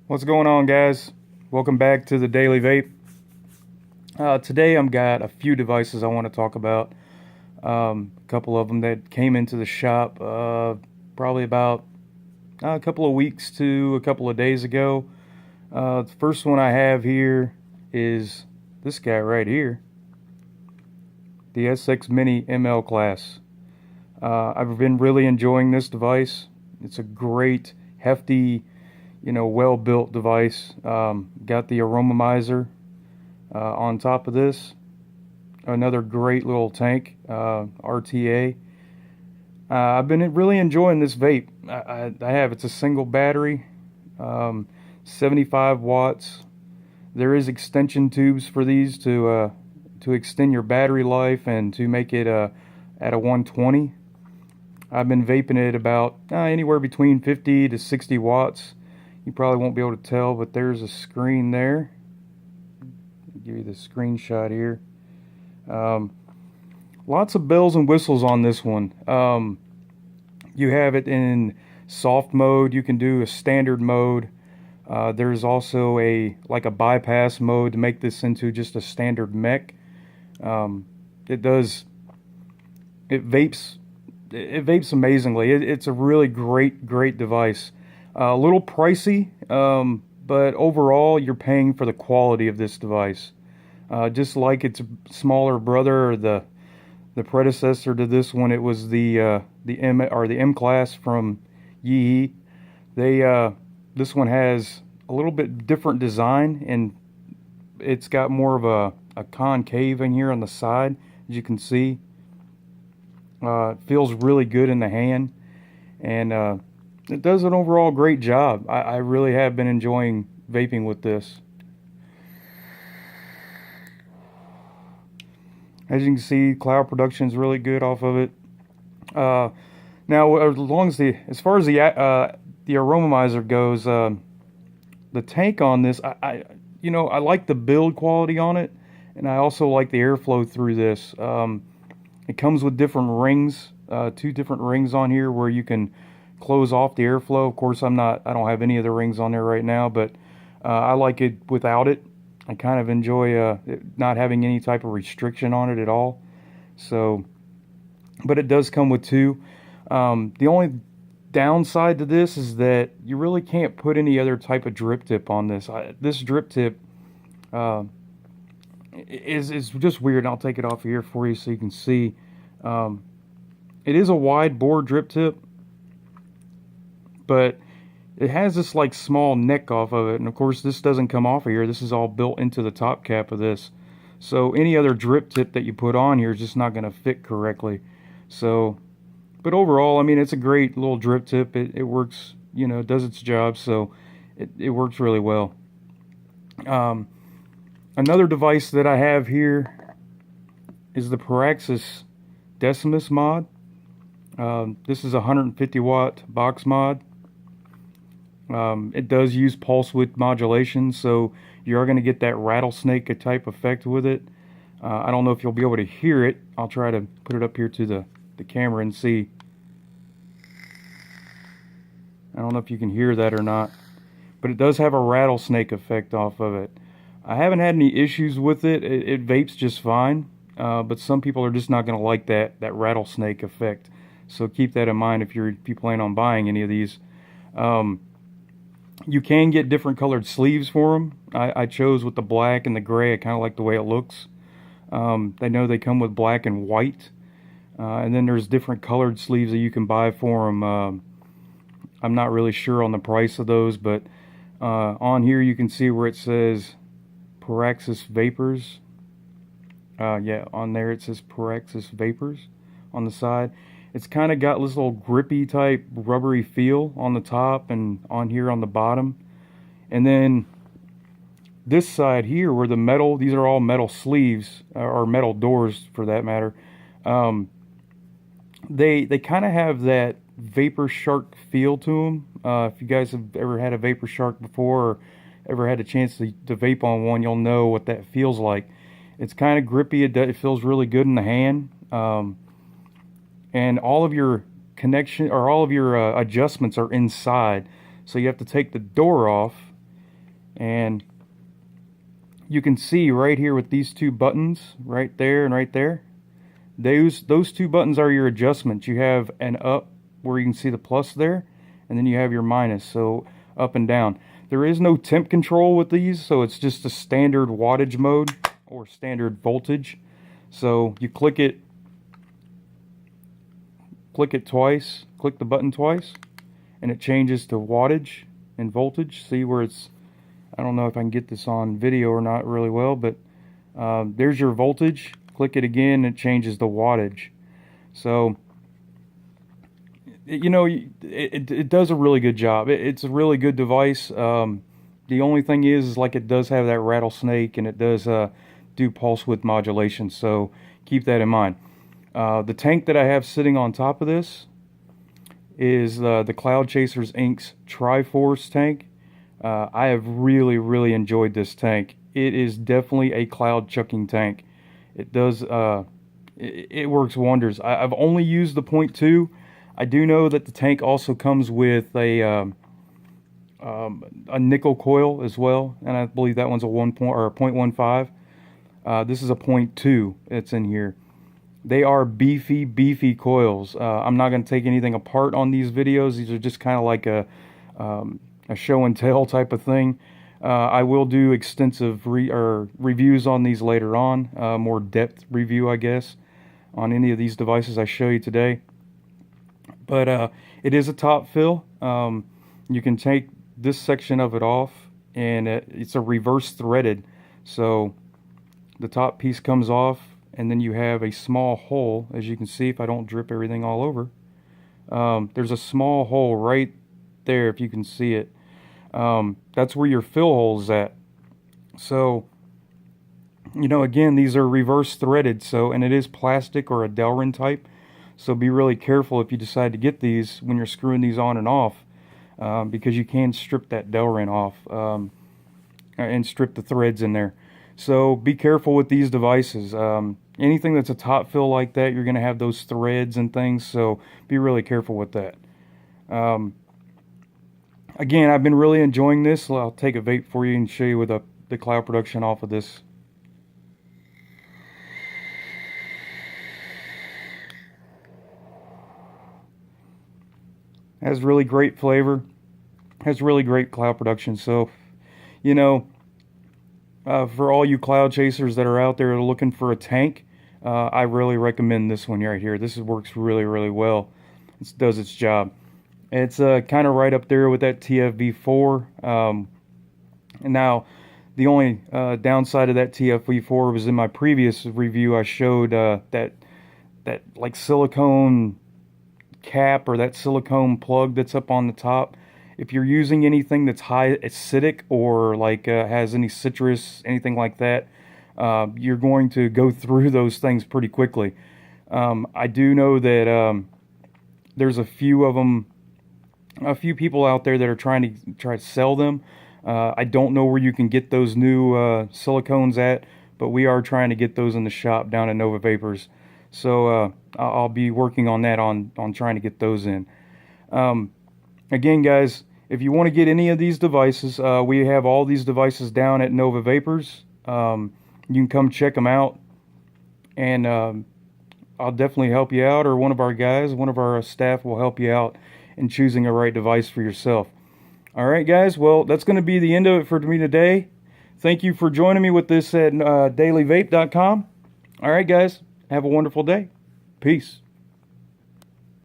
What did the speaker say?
What's going on, guys? Welcome back to the Daily Vape. Today I've got a few devices I want to talk about. A couple of them that came into the shop probably about a couple of weeks to a couple of days ago. The first one I have here is this guy right here, the SX Mini ML class. I've been really enjoying this device. It's a great, hefty, well-built device. Got the aromomizer on top of this. Another great little tank, RTA. I've been really enjoying this vape. I have. It's a single battery, 75 watts. There is extension tubes for these to extend your battery life and to make it at a 120. I've been vaping it about anywhere between 50 to 60 watts. You probably won't be able to tell, but there's a screen there. I'll give you the screenshot here. Lots of bells and whistles on this one. You have it in soft mode. You can do a standard mode. There's also a bypass mode to make this into just a standard mech. It vapes amazingly. It's a really great device. A little pricey, but overall you're paying for the quality of this device. Just like its smaller brother, or the predecessor to this one, it was the M class from YIHI. This one has a little bit different design, and it's got more of a concave in here on the side, as you can see. It feels really good in the hand, and it does an overall great job. I really have been enjoying vaping with this. As you can see, cloud production is really good off of it. Now, as far as the aromomizer goes, the tank on this, I like the build quality on it, and I also like the airflow through this. It comes with different rings, 2 different rings on here where you can close off the airflow. Of course, I don't have any of the rings on there right now, but I like it without it. I kind of enjoy not having any type of restriction on it at all. So, but it does come with 2. The only downside to this is that you really can't put any other type of drip tip on this. This drip tip is just weird. I'll take it off here for you so you can see. It is a wide bore drip tip, but it has this small neck off of it, and of course this doesn't come off of here. This is all built into the top cap of this, so any other drip tip that you put on here is just not going to fit correctly. So, but overall, I mean, it's a great little drip tip. It works, it does its job, so it works really well. Another device that I have here is the Praxis Desimus mod. This is a 150 watt box mod. It does use pulse width modulation, so you are going to get that rattlesnake type effect with it. I don't know if you'll be able to hear it. I'll try to put it up here to the camera and see. I don't know if you can hear that or not, but it does have a rattlesnake effect off of it. I haven't had any issues with it. It vapes just fine, but some people are just not going to like that rattlesnake effect. So keep that in mind if you plan on buying any of these. You can get different colored sleeves for them. I chose with the black and the gray. I kind of like the way it looks. I know they come with black and white, and then there's different colored sleeves that you can buy for them. I'm not really sure on the price of those, but on here you can see where it says Praxis Vapors. Yeah, on there it says Praxis Vapors on the side. It's kind of got this little grippy type rubbery feel on the top and on here on the bottom. And then this side here where the metal, these are all metal sleeves, or metal doors for that matter. They kind of have that Vapor Shark feel to them. If you guys have ever had a Vapor Shark before, or ever had a chance to vape on one, you'll know what that feels like. It's kind of grippy. It feels really good in the hand. And all of your connection, or all of your adjustments are inside. So you have to take the door off And you can see right here with these two buttons, right there and right there, those two buttons are your adjustments. You have an up where you can see the plus there, and then you have your minus, so up and down. There is no temp control with these, so it's just a standard wattage mode or standard voltage. So you click it twice, click the button twice, and it changes to wattage and voltage. See where it's, I don't know if I can get this on video or not really well, but there's your voltage. Click it again, it changes the wattage. So, you know, it does a really good job. It's a really good device. The only thing is like it does have that rattlesnake, and it does do pulse width modulation, so keep that in mind. The tank that I have sitting on top of this is the Cloud Chasers Inc.'s Triforce tank. I have really enjoyed this tank. It is definitely a cloud chucking tank. It does it works wonders. I've only used the 0.2. I do know that the tank also comes with a nickel coil as well, and I believe that one's a 0.15. This is a 0.2 that's in here. They are beefy coils. I'm not going to take anything apart on these videos. These are just kind of like a show and tell type of thing. I will do extensive reviews on these later on, more depth review, I guess, on any of these devices I show you today. But it is a top fill. You can take this section of it off, and it's a reverse threaded. So the top piece comes off, and then you have a small hole, as you can see if I don't drip everything all over. There's a small hole right there if you can see it. That's where your fill hole is at. So, you know, again, these are reverse threaded, so, and it is plastic or a Delrin type, so be really careful if you decide to get these when you're screwing these on and off, because you can strip that Delrin off and strip the threads in there. So be careful with these devices. Anything that's a top fill like that, you're going to have those threads and things, so be really careful with that. Again, I've been really enjoying this. I'll take a vape for you and show you with the cloud production off of this. Has really great flavor. Has really great cloud production. So, you know, for all you cloud chasers that are out there looking for a tank, I really recommend this one right here. This works really well. It does its job. It's kind of right up there with that TFV4. And now, the only downside of that TFV4 was in my previous review. I showed that like silicone cap or that silicone plug that's up on the top. If you're using anything that's high acidic or like has any citrus, anything like that, you're going to go through those things pretty quickly. I do know that there's a few of them. A few people out there that are trying to sell them. I don't know where you can get those new silicones at, but we are trying to get those in the shop down at Nova Vapors. So I'll be working on that on trying to get those in. Again, guys, if you want to get any of these devices, we have all these devices down at Nova Vapors. You can come check them out, and I'll definitely help you out, or one of our guys, one of our staff will help you out in choosing a right device for yourself. All right, guys, well, that's going to be the end of it for me today. Thank you for joining me with this at dailyvape.com. All right, guys, have a wonderful day. Peace.